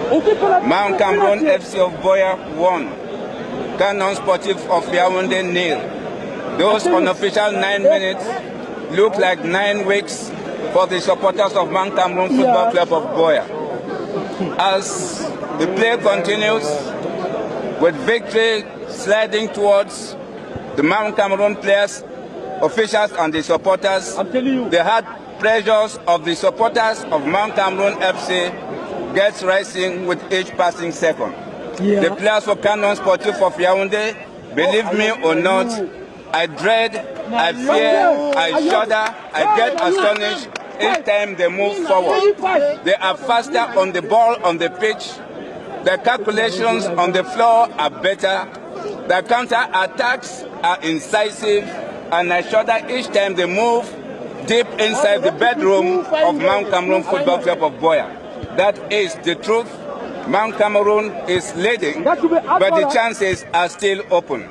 Mount Cameroon FC of Boya 1. Canon Sportif of Yaoundé 0. Those unofficial 9 minutes look like 9 weeks for the supporters of Mount Cameroon Football Club of Boya. As the play continues, with victory sliding towards the Mount Cameroon players, officials and the supporters, the hard pressures of the supporters of Mount Cameroon FC gets rising with each passing second. The players for Canon Sportif of Yaoundé, believe me or not, I dread, I fear, I shudder, I get astonished each time they move forward. They are faster on the ball on the pitch. The calculations on the floor are better. The counter-attacks are incisive, and I shudder each time they move deep inside the bedroom of Mount Cameroon Football Club of Boya. That is the truth. Mount Cameroon is leading, but the chances are still open.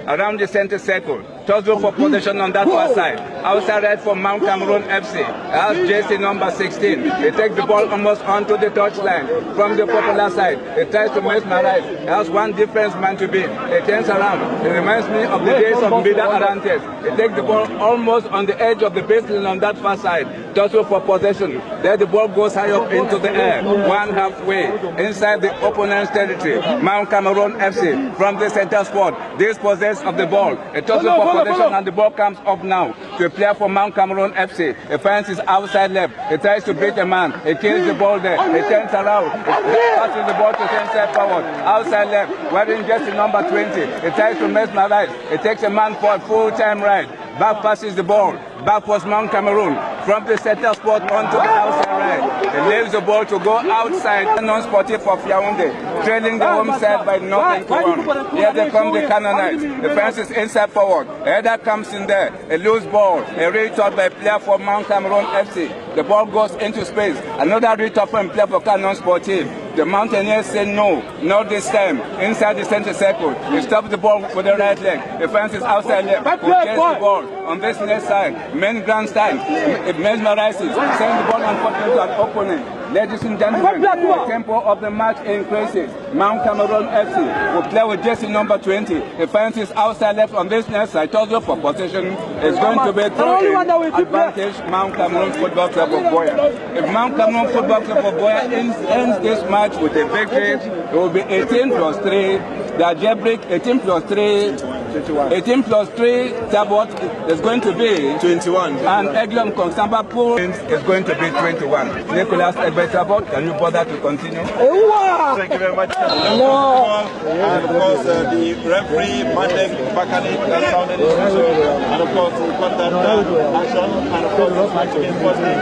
Around the center circle, Tozo for possession on that far side. Outside right for Mount Cameroon FC. As JC number 16. He takes the ball almost onto the touchline from the popular side. He tries to mesmerize. He has one defense man to beat. He turns around. It reminds me of the days of Mbida Arantes. He takes the ball almost on the edge of the baseline on that far side. Tozo for possession. There the ball goes high up into the air. One halfway inside the opponent's territory. Mount Cameroon FC from the center spot. This possess of the ball. A total for possession and the ball comes up now to a player for Mount Cameroon FC. He finds his outside left. He tries to beat a man. He kills the ball there. He turns around. He passes the ball to center forward. Outside left. Wearing jersey number 20. He tries to mesmerize. He takes a man for a full-time ride. Back passes the ball. Back was Mount Cameroon from the center spot onto the outside right. He leaves the ball to go outside. Non-sportive of Yaoundé, trailing the home side by nothing to one. Here they come the Cannonites. The fence is inside forward. A header comes in there. A loose ball. A retouch by a player for Mount Cameroon FC. The ball goes into space. Another retouch from a player for Canon Sportif. The Mountaineers say no, not this time. Inside the center circle. He stops the ball with the right leg. The fence is outside left. He chase the ball on this next side. Main grandstand. It mesmerizes. Sends the ball unfortunately to an opponent. Ladies and gentlemen, the tempo of the match increases. Mount Cameroon FC will play with jersey number 20. The fence is outside left on this next side. Tozo for possession is going to be thrown advantage Mount Cameroon Football Club of Boya. If Mount Cameroon Football Club of Boya ends this match with a victory, it will be 18 plus 3. The Algebric 18 plus 3. 18 plus 3, Tabot is going to be 21. And Eglon Konsamba Pool is going to be 21. Nicholas Tabot, can you bother to continue? Thank you very much. And of course, the referee, Mandek Bakani, has sounded his whistle. And of course, we got that action. And of course, this match against Bosnia.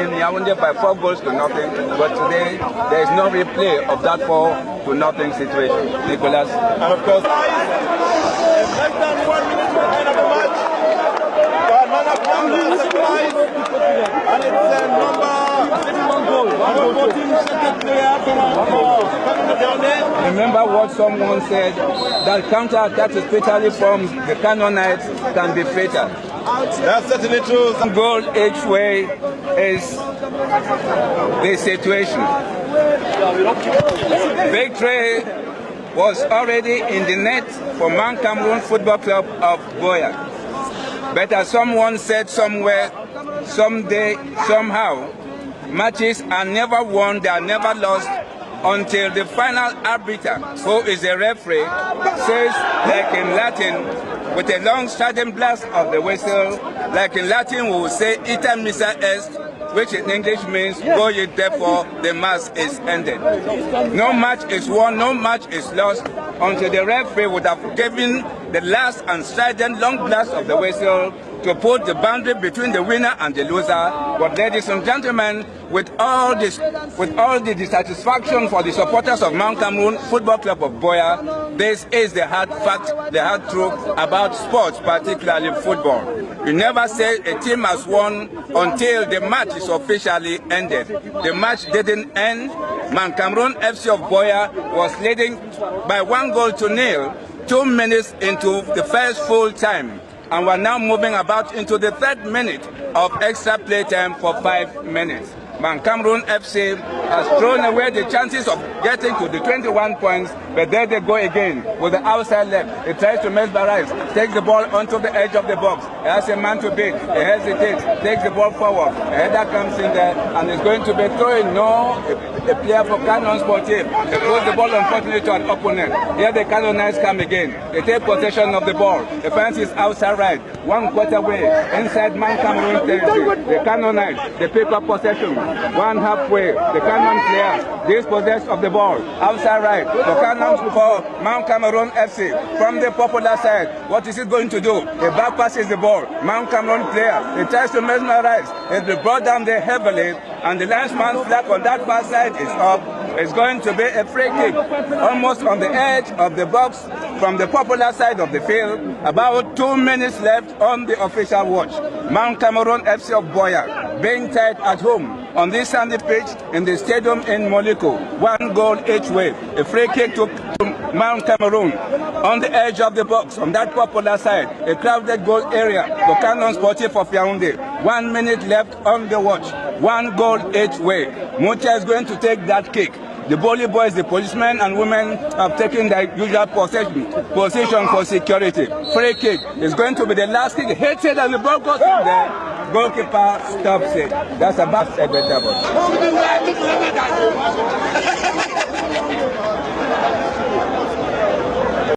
In Yaoundé by 4 goals to nothing, but today there is no replay of that 4-0 situation. Nicholas. And of course, less than 1 minute to the end of the match. Man of Cameroon has applied, and it's number 14 second player from Remember what someone said, that counter-attack, especially from the Cannonites, can be fatal. That's certainly true. One goal each way is the situation. Victory was already in the net for Mount Cameroon Football Club of Boya. But as someone said somewhere, someday, somehow, matches are never won, they are never lost until the final arbiter, who is a referee, says, like in Latin, with a long strident blast of the whistle, like in Latin we will say, ita missa est, which in English means, go ye therefore, the mass is ended. No match is won, no match is lost, until the referee would have given the last and strident long blast of the whistle to put the boundary between the winner and the loser. But ladies and gentlemen, with all the dissatisfaction for the supporters of Mount Cameroon Football Club of Boya, this is the hard fact, the hard truth about sports, particularly football. You never say a team has won until the match is officially ended. The match didn't end. Mount Cameroon FC of Boya was leading by 1-0 2 minutes into the first full time. And we're now moving about into the 3rd minute of extra play time for 5 minutes. Cameroon FC has thrown away the chances of getting to the 21 points, but there they go again with the outside left. He tries to mesmerize, takes the ball onto the edge of the box. He has a man to beat. He hesitates, takes the ball forward. A header comes in there and is going to be throwing. No, a player for Canon Sportif. He throws the ball unfortunately to an opponent. Here the Canonites come again. They take possession of the ball. The fence is outside right, 1/4 way, inside Cameroon territory. The Canonites, they pick up possession. One halfway, the Canon players dispossess of the ball. Outside right, the Canon for Mount Cameroon FC. From the popular side, what is it going to do? The back passes the ball. Mount Cameroon player, he tries to mesmerize. It's brought down there heavily, and the linesman's flag on that far side is up. It's going to be a free kick, almost on the edge of the box from the popular side of the field. About 2 minutes left on the official watch. Mount Cameroon FC of Boya being tied at home on this sandy pitch in the stadium in Moliko. 1 goal each way. A free kick to Mount Cameroon on the edge of the box on that popular side. A crowded goal area for Canon Sportif of Yaoundé. 1 minute left on the watch. 1 goal each way. Mucha is going to take that kick. The Boli boys, the policemen and women have taken their usual position for security. Free kick is going to be the last kick. Hits it and the ball goes in there. Goalkeeper stops it. That's a bad